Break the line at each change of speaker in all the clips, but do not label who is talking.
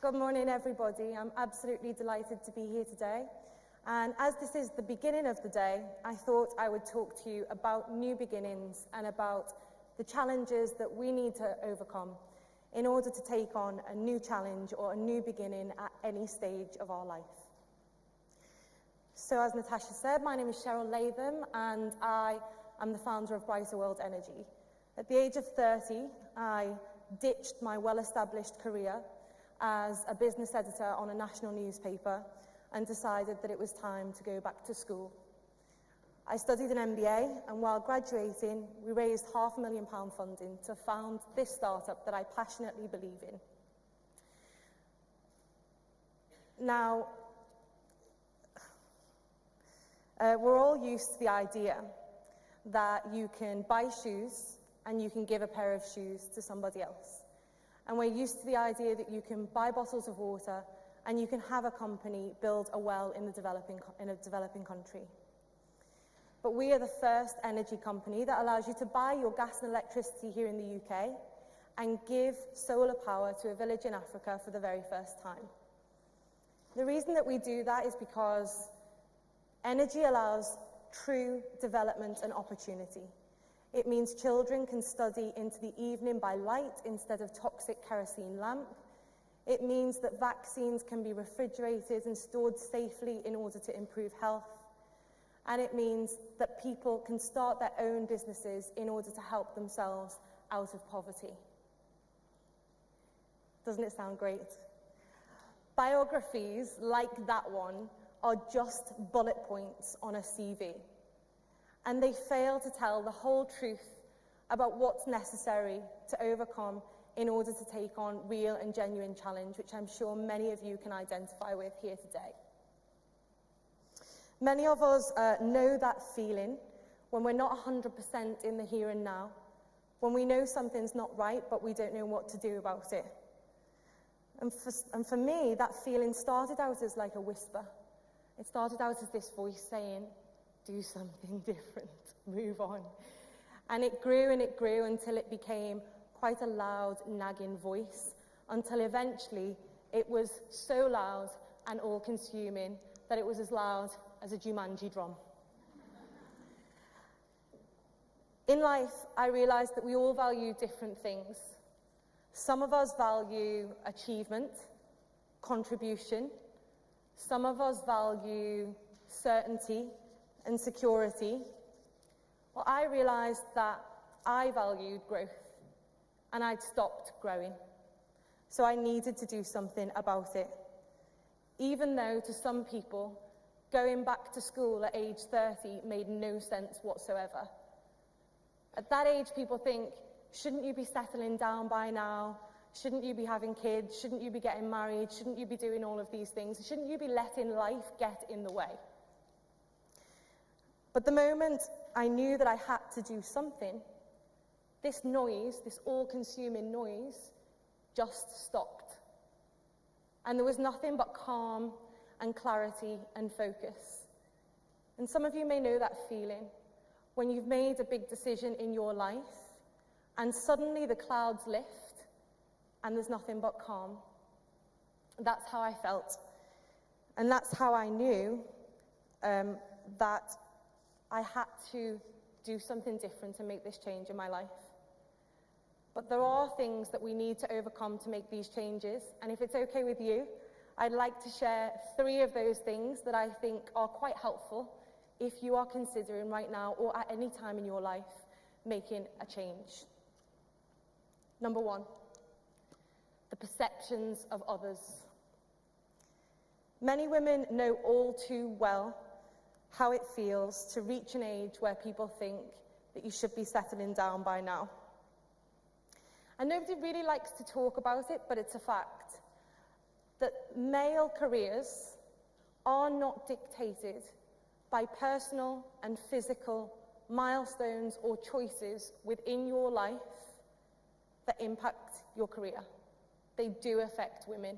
Good morning, everybody. I'm absolutely delighted to be here today. And as this is the beginning of the day, I thought I would talk to you about new beginnings and about the challenges that we need to overcome in order to take on a new challenge or a new beginning at any stage of our life. So as Natasha said, my name is Cheryl Latham and I am the founder of Brighter World Energy. At the age of 30, I ditched my well-established career as a business editor on a national newspaper and decided that it was time to go back to school. I studied an MBA, and while graduating, we raised £500,000 funding to found this startup that I passionately believe in. Now, we're all used to the idea that you can buy shoes and you can give a pair of shoes to somebody else. And we're used to the idea that you can buy bottles of water and you can have a company build a well in a developing country. But we are the first energy company that allows you to buy your gas and electricity here in the UK and give solar power to a village in Africa for the very first time. The reason that we do that is because energy allows true development and opportunity. It means children can study into the evening by light instead of toxic kerosene lamp. It means that vaccines can be refrigerated and stored safely in order to improve health. And it means that people can start their own businesses in order to help themselves out of poverty. Doesn't it sound great? Biographies like that one are just bullet points on a CV. And they fail to tell the whole truth about what's necessary to overcome in order to take on real and genuine challenge, which I'm sure many of you can identify with here today. Many of us know that feeling when we're not 100% in the here and now, when we know something's not right, but we don't know what to do about it. And for me, that feeling started out as like a whisper. It started out as this voice saying, do something different, move on. And it grew until it became quite a loud, nagging voice, until eventually it was so loud and all-consuming that it was as loud as a Jumanji drum. In life, I realized that we all value different things. Some of us value achievement, contribution. Some of us value certainty and security. Well, I realized that I valued growth, and I'd stopped growing. So I needed to do something about it. Even though to some people, going back to school at age 30 made no sense whatsoever. At that age, people think, shouldn't you be settling down by now? Shouldn't you be having kids? Shouldn't you be getting married? Shouldn't you be doing all of these things? Shouldn't you be letting life get in the way? But the moment I knew that I had to do something, this noise, this all-consuming noise, just stopped. And there was nothing but calm and clarity and focus. And some of you may know that feeling when you've made a big decision in your life and suddenly the clouds lift and there's nothing but calm. That's how I felt. And that's how I knew that I had to do something different and make this change in my life. But there are things that we need to overcome to make these changes. And if it's okay with you, I'd like to share 3 of those things that I think are quite helpful if you are considering right now or at any time in your life making a change. Number 1, the perceptions of others. Many women know all too well how it feels to reach an age where people think that you should be settling down by now. And nobody really likes to talk about it, but it's a fact that male careers are not dictated by personal and physical milestones or choices within your life that impact your career. They do affect women,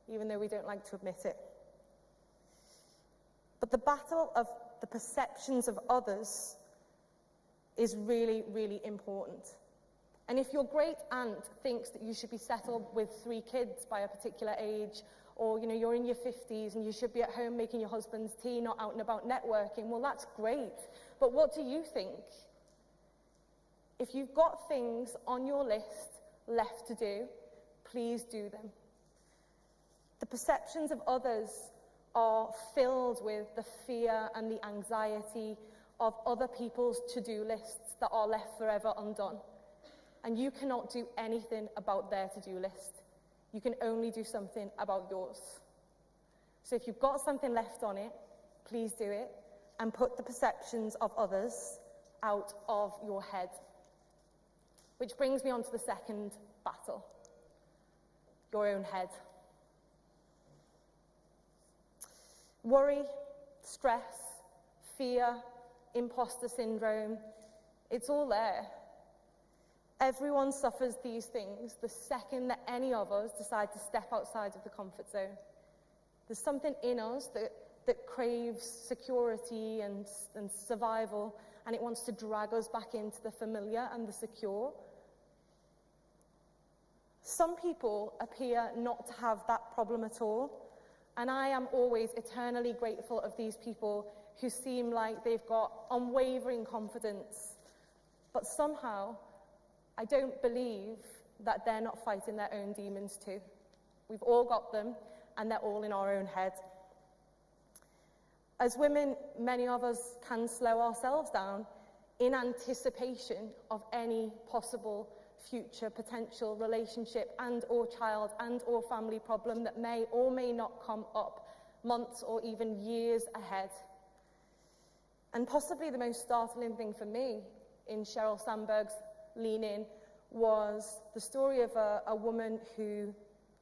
even though we don't like to admit it. But the battle of the perceptions of others is really, really important. And if your great aunt thinks that you should be settled with 3 kids by a particular age, or you're in your 50s and you should be at home making your husband's tea, not out and about networking, well, that's great. But what do you think? If you've got things on your list left to do, please do them. The perceptions of others are filled with the fear and the anxiety of other people's to-do lists that are left forever undone. And you cannot do anything about their to-do list. You can only do something about yours. So if you've got something left on it, please do it, and put the perceptions of others out of your head. Which brings me on to the second battle, your own head. Worry, stress, fear, imposter syndrome, it's all there. Everyone suffers these things the second that any of us decide to step outside of the comfort zone. There's something in us that craves security and survival, and it wants to drag us back into the familiar and the secure. Some people appear not to have that problem at all, and I am always eternally grateful of these people who seem like they've got unwavering confidence, but somehow I don't believe that they're not fighting their own demons too. We've all got them, and they're all in our own head. As women, many of us can slow ourselves down in anticipation of any possible future potential relationship and or child and or family problem that may or may not come up months or even years ahead. And possibly the most startling thing for me in Sheryl Sandberg's Lean In was the story of a woman who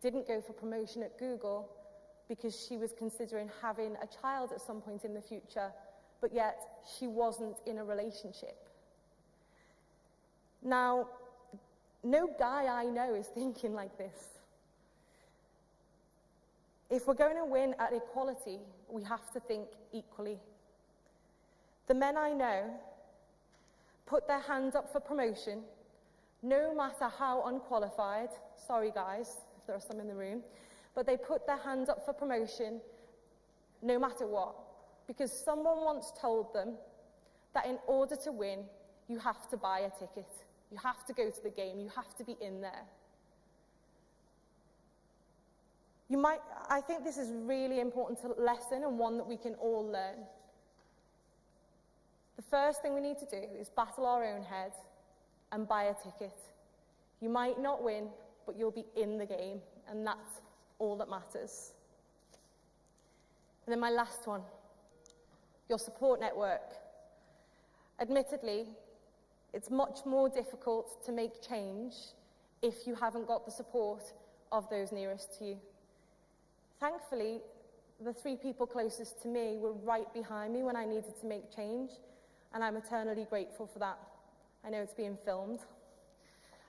didn't go for promotion at Google because she was considering having a child at some point in the future, but yet she wasn't in a relationship. Now, no guy I know is thinking like this. If we're going to win at equality, we have to think equally. The men I know put their hand up for promotion, no matter how unqualified. Sorry guys, if there are some in the room, but they put their hand up for promotion no matter what, because someone once told them that in order to win, you have to buy a ticket. You have to go to the game. You have to be in there. I think this is really important lesson and one that we can all learn. The first thing we need to do is battle our own head and buy a ticket. You might not win, but you'll be in the game, and that's all that matters. And then my last one, your support network. Admittedly, it's much more difficult to make change if you haven't got the support of those nearest to you. Thankfully, the 3 people closest to me were right behind me when I needed to make change, and I'm eternally grateful for that. I know it's being filmed.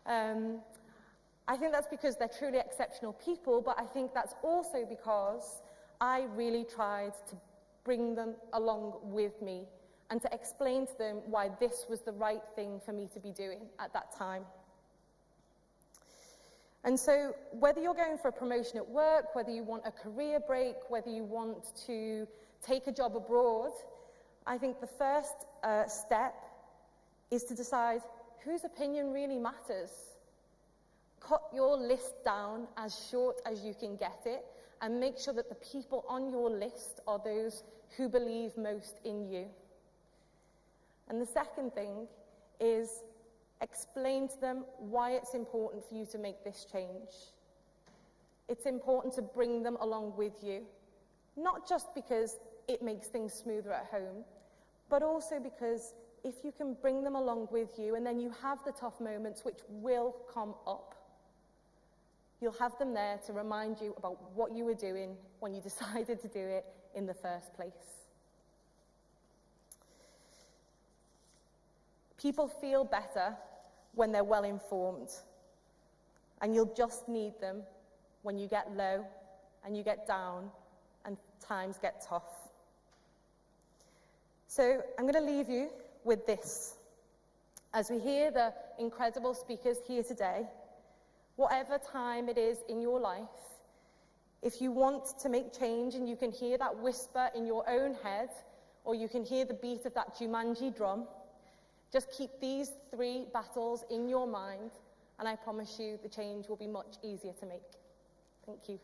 I think that's because they're truly exceptional people, but I think that's also because I really tried to bring them along with me and to explain to them why this was the right thing for me to be doing at that time. And so whether you're going for a promotion at work, whether you want a career break, whether you want to take a job abroad, I think the first step is to decide whose opinion really matters. Cut your list down as short as you can get it, and make sure that the people on your list are those who believe most in you. And the second thing is explain to them why it's important for you to make this change. It's important to bring them along with you, not just because it makes things smoother at home, but also because if you can bring them along with you and then you have the tough moments which will come up, you'll have them there to remind you about what you were doing when you decided to do it in the first place. People feel better when they're well informed, and you'll just need them when you get low and you get down and times get tough. So I'm going to leave you with this. As we hear the incredible speakers here today, whatever time it is in your life, if you want to make change and you can hear that whisper in your own head, or you can hear the beat of that Jumanji drum, just keep these 3 battles in your mind, and I promise you the change will be much easier to make. Thank you.